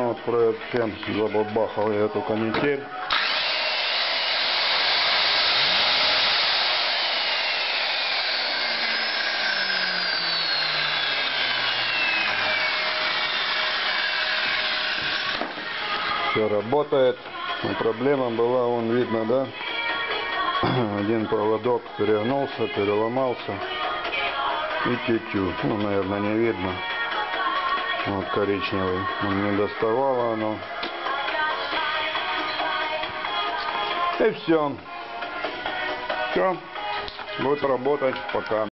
Ну вот, проект фен, забабахал я эту канитель. Все работает. Но проблема была, вон видно, да? Один проводок перегнулся, переломался. И тю-тю. Ну, наверное, не видно. Вот коричневый. Он не доставало оно. И все. Все. Будет работать пока.